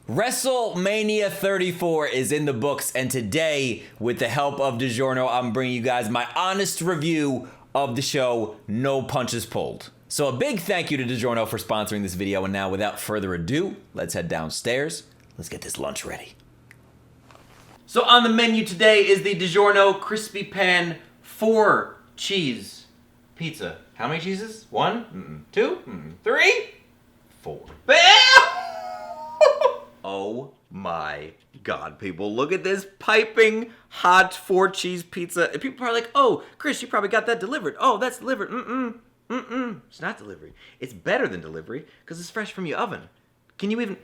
WrestleMania 34 is in the books, and today, with the help of DiGiorno, I'm bringing you guys my honest review of the show, No Punches Pulled. So a big thank you to DiGiorno for sponsoring this video, and now without further ado, let's head downstairs. Let's get this lunch ready. So on the menu today is the DiGiorno Crispy Pan 4-cheese pizza. How many cheeses? 1? 2? 3? 4. Oh my God, people. Look at this piping hot 4-cheese pizza. And people are like, oh, Chris, you probably got that delivered. Oh, that's delivered. It's not delivery. It's better than delivery because it's fresh from your oven. Can you even...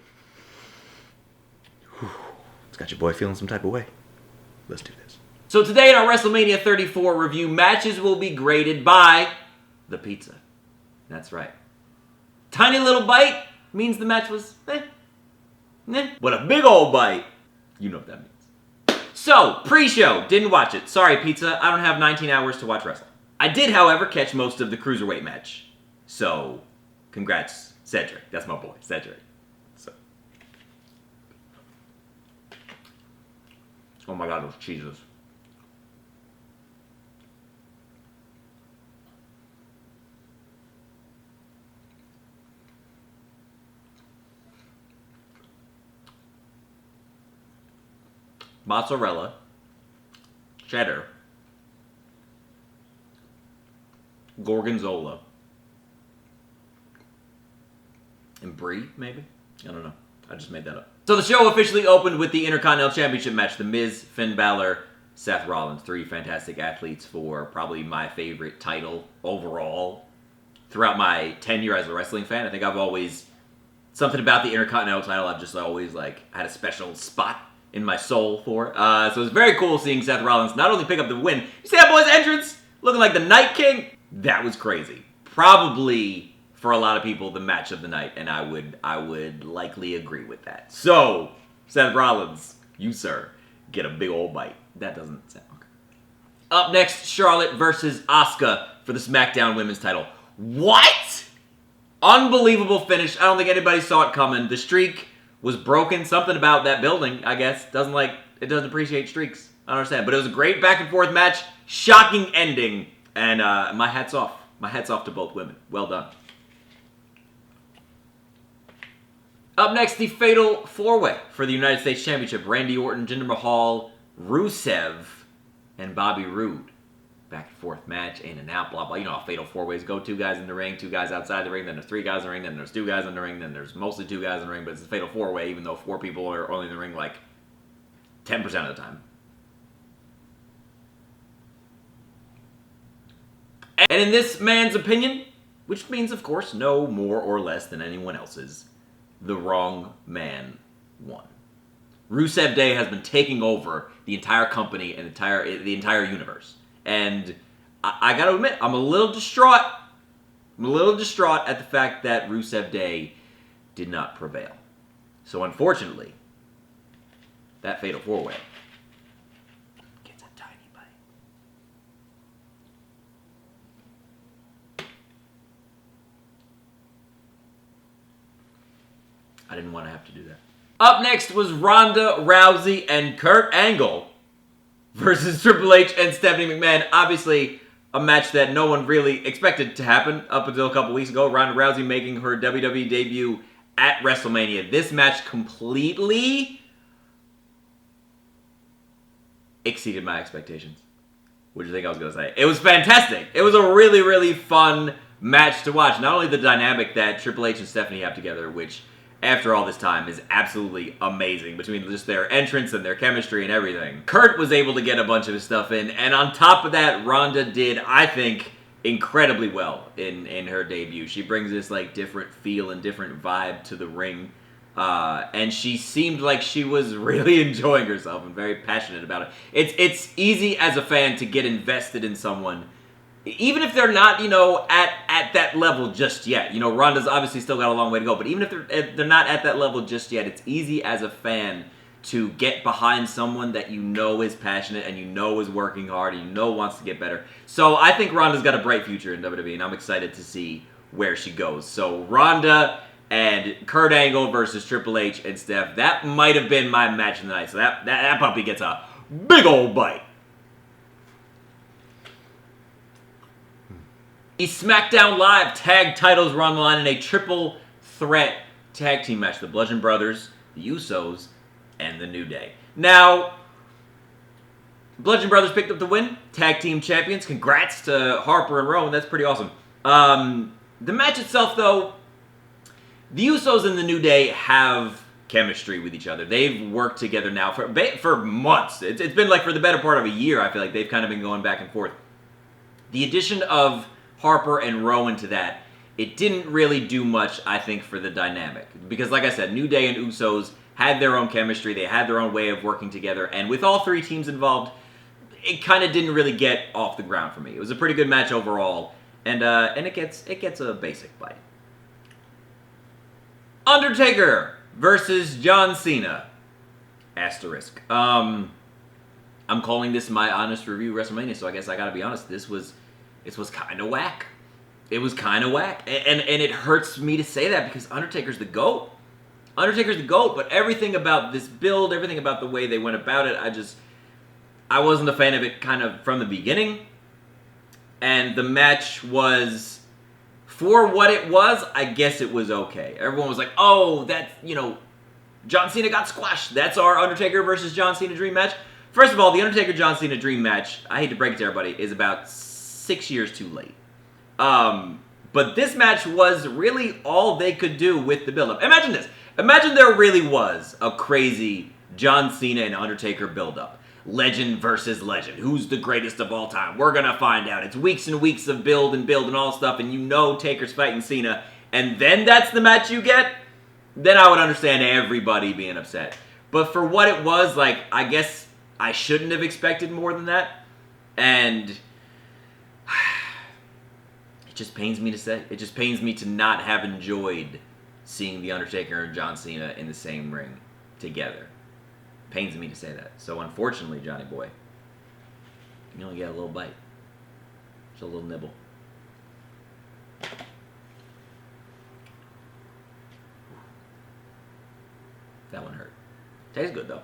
It's got your boy feeling some type of way. Let's do this. So today in our WrestleMania 34 review, matches will be graded by the pizza. That's right. Tiny little bite means the match was but a big old bite, you know what that means. So, pre-show, didn't watch it. Sorry, pizza, I don't have 19 hours to watch wrestling. I did, however, catch most of the Cruiserweight match. So, congrats, Cedric. That's my boy, Cedric. So. Oh my God, those cheeses. Mozzarella, cheddar, gorgonzola, and brie, maybe? I don't know. I just made that up. So the show officially opened with the Intercontinental Championship match. The Miz, Finn Balor, Seth Rollins. 3 fantastic athletes for probably my favorite title overall. Throughout my tenure as a wrestling fan, I think I've always... Something about the Intercontinental title I've just always had a special spot in my soul for. So it's very cool seeing Seth Rollins not only pick up the win, you see that boy's entrance? Looking like the Night King? That was crazy. Probably, for a lot of people, the match of the night, and I would likely agree with that. So, Seth Rollins, you sir, get a big old bite. That doesn't sound okay. Up next, Charlotte versus Asuka for the SmackDown Women's title. What? Unbelievable finish. I don't think anybody saw it coming. The streak was broken. Something about that building, I guess, it doesn't appreciate streaks. I don't understand. But it was a great back and forth match. Shocking ending. And my hat's off. My hat's off to both women. Well done. Up next, the Fatal 4-Way for the United States Championship. Randy Orton, Jinder Mahal, Rusev, and Bobby Roode. Back and forth match, in and out, blah, blah. You know how Fatal 4-Ways go. 2 guys in the ring, 2 guys outside the ring, then there's 3 guys in the ring, then there's 2 guys in the ring, then there's mostly 2 guys in the ring, but it's a Fatal 4-Way, even though 4 people are only in the ring 10% of the time. And in this man's opinion, which means, of course, no more or less than anyone else's, the wrong man won. Rusev Day has been taking over the entire company and the entire universe. And I gotta admit, I'm a little distraught. I'm a little distraught at the fact that Rusev Day did not prevail. So unfortunately, that Fatal 4-Way gets a tiny bite. I didn't want to have to do that. Up next was Ronda Rousey and Kurt Angle versus Triple H and Stephanie McMahon. Obviously, a match that no one really expected to happen up until a couple weeks ago. Ronda Rousey making her WWE debut at WrestleMania. This match completely exceeded my expectations. What do you think I was going to say? It was fantastic. It was a really, really fun match to watch. Not only the dynamic that Triple H and Stephanie have together, which after all this time is absolutely amazing between just their entrance and their chemistry and everything. Kurt was able to get a bunch of his stuff in, and on top of that, Ronda did, I think, incredibly well in her debut. She brings this different feel and different vibe to the ring, and she seemed like she was really enjoying herself and very passionate about it. It's easy as a fan to get invested in someone, even if they're not, at that level just yet. Ronda's obviously still got a long way to go, but even if they're not at that level just yet, it's easy as a fan to get behind someone that is passionate and is working hard and wants to get better. So I think Ronda's got a bright future in WWE, and I'm excited to see where she goes. So Ronda, and Kurt Angle versus Triple H and Steph. That might have been my match of the night. So that puppy gets a big old bite. The SmackDown Live tag titles were on the line in a triple threat tag team match. The Bludgeon Brothers, the Usos, and the New Day. Now, Bludgeon Brothers picked up the win. Tag team champions. Congrats to Harper and Rowan. That's pretty awesome. The match itself, though, the Usos and the New Day have chemistry with each other. They've worked together now for months. It's been like for the better part of a year. I feel like they've kind of been going back and forth. The addition of Harper and Rowan to that, it didn't really do much, I think, for the dynamic. Because like I said, New Day and Usos had their own chemistry. They had their own way of working together. And with all three teams involved, it kind of didn't really get off the ground for me. It was a pretty good match overall. And it gets a basic bite. Undertaker versus John Cena. Asterisk. I'm calling this my honest review WrestleMania, so I guess I gotta be honest. This was kind of whack. It was kind of whack. And it hurts me to say that because Undertaker's the GOAT. Undertaker's the GOAT, but everything about this build, everything about the way they went about it, I wasn't a fan of it kind of from the beginning. And the match was, for what it was, I guess it was okay. Everyone was like, oh, that's, John Cena got squashed. That's our Undertaker versus John Cena dream match. First of all, the Undertaker-John Cena dream match, I hate to break it to everybody, is about 6 years too late. But this match was really all they could do with the build-up. Imagine this. Imagine there really was a crazy John Cena and Undertaker build-up. Legend versus legend. Who's the greatest of all time? We're gonna find out. It's weeks and weeks of build and all stuff, and Taker's fighting Cena, and then that's the match you get? Then I would understand everybody being upset. But for what it was, I guess I shouldn't have expected more than that. And it just pains me to say. It just pains me to not have enjoyed seeing The Undertaker and John Cena in the same ring together. Pains me to say that. So unfortunately, Johnny boy, you only get a little bite. Just a little nibble. That one hurt. Tastes good though.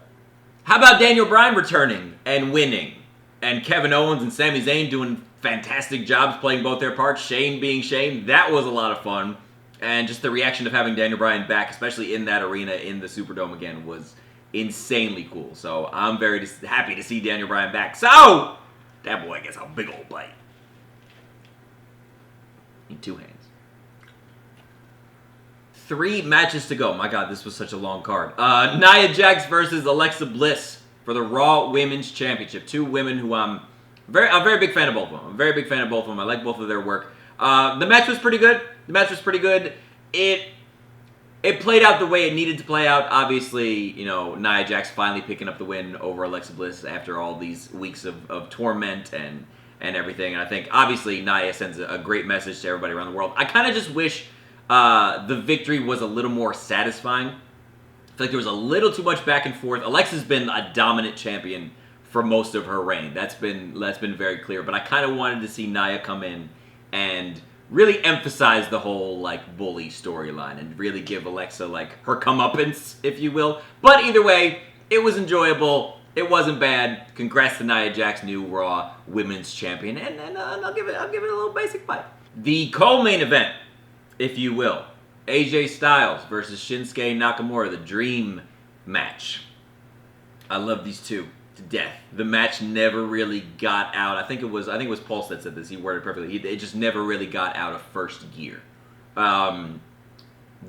How about Daniel Bryan returning and winning? And Kevin Owens and Sami Zayn doing fantastic jobs playing both their parts. Shane being Shane. That was a lot of fun. And just the reaction of having Daniel Bryan back, especially in that arena in the Superdome again, was insanely cool. So I'm very happy to see Daniel Bryan back. So that boy gets a big old bite. In two hands. 3 matches to go. My God, this was such a long card. Nia Jax versus Alexa Bliss for the Raw Women's Championship. 2 women who I'm a very big fan of both of them. I'm a very big fan of both of them. I like both of their work. The match was pretty good. It played out the way it needed to play out. Obviously, Nia Jax finally picking up the win over Alexa Bliss after all these weeks of torment and everything. And I think, obviously, Nia sends a great message to everybody around the world. I kind of just wish the victory was a little more satisfying. I feel like there was a little too much back and forth. Alexa's been a dominant champion for most of her reign. That's been very clear. But I kind of wanted to see Nia come in and really emphasize the whole bully storyline and really give Alexa her comeuppance, if you will. But either way, it was enjoyable. It wasn't bad. Congrats to Nia Jax, new Raw Women's Champion, and I'll give it a little basic bite. The co-main event, if you will, AJ Styles versus Shinsuke Nakamura, the Dream match. I love these two to death. The match never really got out. I think it was Pulse that said this. He worded it perfectly. It just never really got out of first gear.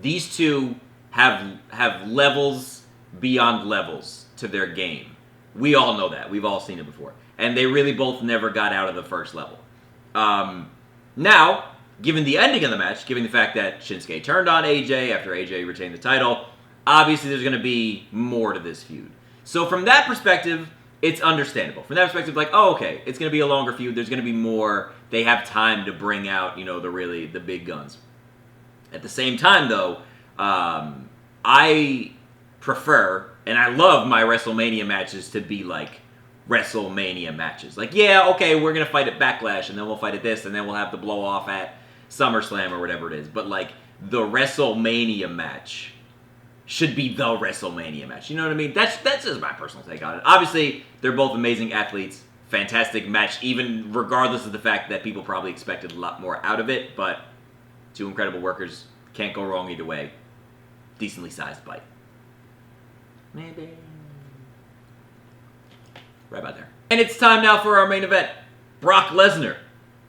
These two have levels beyond levels to their game. We all know that. We've all seen it before. And they really both never got out of the first level. Now, given the ending of the match, given the fact that Shinsuke turned on AJ after AJ retained the title, obviously there's going to be more to this feud. So from that perspective, it's understandable. From that perspective, okay, it's going to be a longer feud. There's going to be more. They have time to bring out, the big guns. At the same time, though, I prefer, and I love my WrestleMania matches to be WrestleMania matches. Yeah, okay, we're going to fight at Backlash, and then we'll fight at this, and then we'll have the blow-off at SummerSlam or whatever it is. But, the WrestleMania match should be the WrestleMania match. You know what I mean? That's just my personal take on it. Obviously, they're both amazing athletes. Fantastic match, even regardless of the fact that people probably expected a lot more out of it. But two incredible workers. Can't go wrong either way. Decently sized bite. Maybe. Right about there. And it's time now for our main event. Brock Lesnar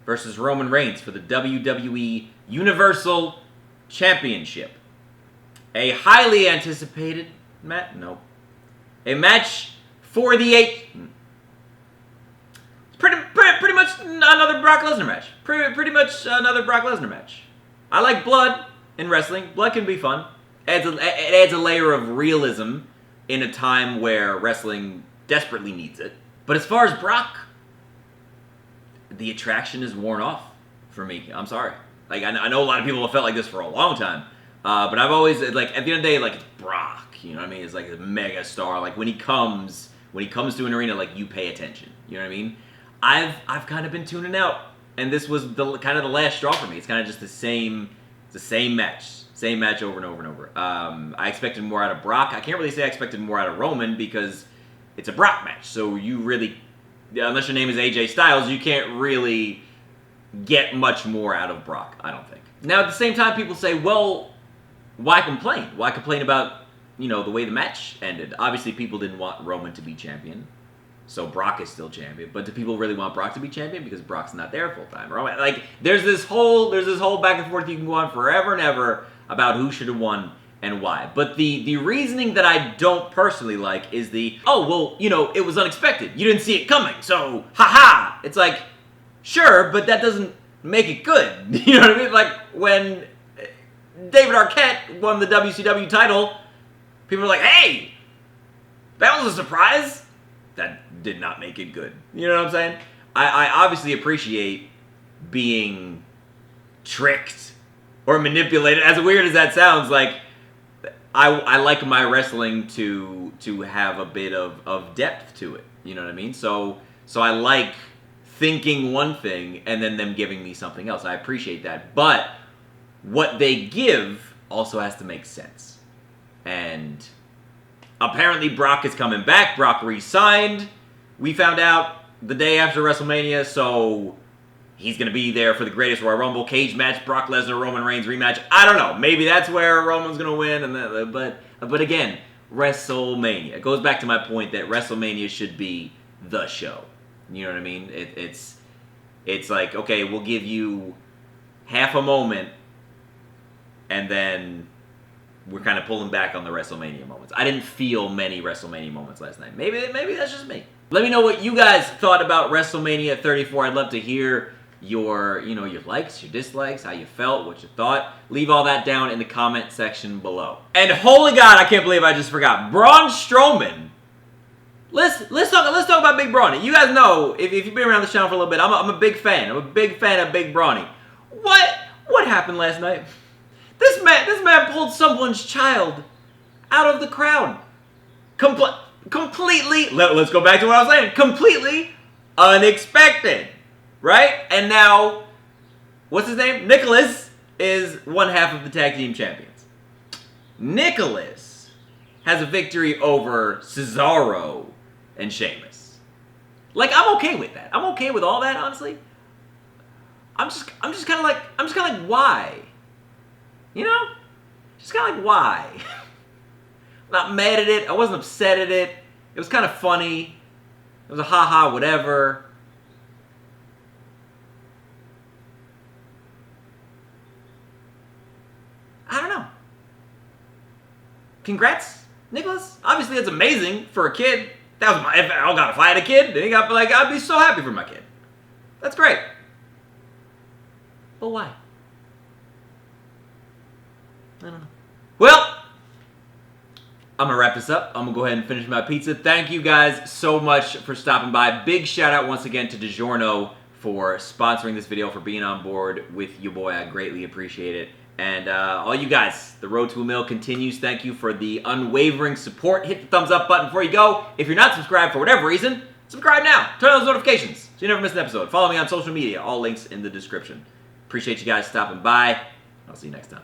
versus Roman Reigns for the WWE Universal Championship. A highly anticipated match. No. A match for the pretty much another Brock Lesnar match. Pretty much another Brock Lesnar match. I like blood in wrestling. Blood can be fun. It adds a layer of realism in a time where wrestling desperately needs it. But as far as Brock, the attraction is worn off for me. I'm sorry. Like, I know a lot of people have felt like this for a long time. But I've always, like, at the end of the day, like, it's Brock. You know what I mean? It's like a mega star. Like, when he comes to an arena, like, you pay attention. You know what I mean? I've kind of been tuning out. And this was kind of the last straw for me. It's kind of just the same match. Same match over and over and over. I expected more out of Brock. I can't really say I expected more out of Roman because it's a Brock match. So you really, unless your name is AJ Styles, you can't really get much more out of Brock, I don't think. Now, at the same time, people say, well, why complain? Why complain about, the way the match ended? Obviously, people didn't want Roman to be champion. So Brock is still champion. But do people really want Brock to be champion? Because Brock's not there full time. Like, there's this whole back and forth you can go on forever and ever about who should have won and why. But the reasoning that I don't personally like is it was unexpected. You didn't see it coming, so haha. It's like, sure, but that doesn't make it good. You know what I mean? Like, when David Arquette won the WCW title, people were like, hey, that was a surprise. That did not make it good. You know what I'm saying? I obviously appreciate being tricked or manipulated. As weird as that sounds, like, I like my wrestling to have a bit of depth to it. You know what I mean? So I like thinking one thing and then them giving me something else. I appreciate that. But what they give also has to make sense. And apparently Brock is coming back. Brock re-signed. We found out the day after WrestleMania, so he's going to be there for the Greatest Royal Rumble cage match, Brock Lesnar, Roman Reigns rematch. I don't know. Maybe that's where Roman's going to win. But again, WrestleMania. It goes back to my point that WrestleMania should be the show. You know what I mean? It's like, okay, we'll give you half a moment, and then we're kind of pulling back on the WrestleMania moments. I didn't feel many WrestleMania moments last night. Maybe that's just me. Let me know what you guys thought about WrestleMania 34. I'd love to hear your likes, your dislikes, how you felt, what you thought. Leave all that down in the comment section below. And holy God, I can't believe I just forgot. Braun Strowman. Let's talk about Big Brawny. You guys know, if you've been around the channel for a little bit, I'm a big fan. I'm a big fan of Big Brawny. What happened last night? This man pulled someone's child out of the crowd. Completely, let's go back to what I was saying. Completely unexpected, right? And now, what's his name? Nicholas is one half of the tag team champions. Nicholas has a victory over Cesaro and Sheamus. Like, I'm okay with that. I'm okay with all that, honestly. I'm just kind of like, why? You know? Just kind of like, why? I'm not mad at it. I wasn't upset at it. It was kind of funny. It was a ha-ha, whatever. I don't know. Congrats, Nicholas. Obviously, that's amazing for a kid. That was if I had a kid, then I'd be so happy for my kid. That's great. But why? I don't know. Well, I'm going to wrap this up. I'm going to go ahead and finish my pizza. Thank you guys so much for stopping by. Big shout out once again to DiGiorno for sponsoring this video, for being on board with your boy. I greatly appreciate it. And all you guys, the road to $1 million continues. Thank you for the unwavering support. Hit the thumbs up button before you go. If you're not subscribed for whatever reason, subscribe now. Turn on those notifications so you never miss an episode. Follow me on social media. All links in the description. Appreciate you guys stopping by. I'll see you next time.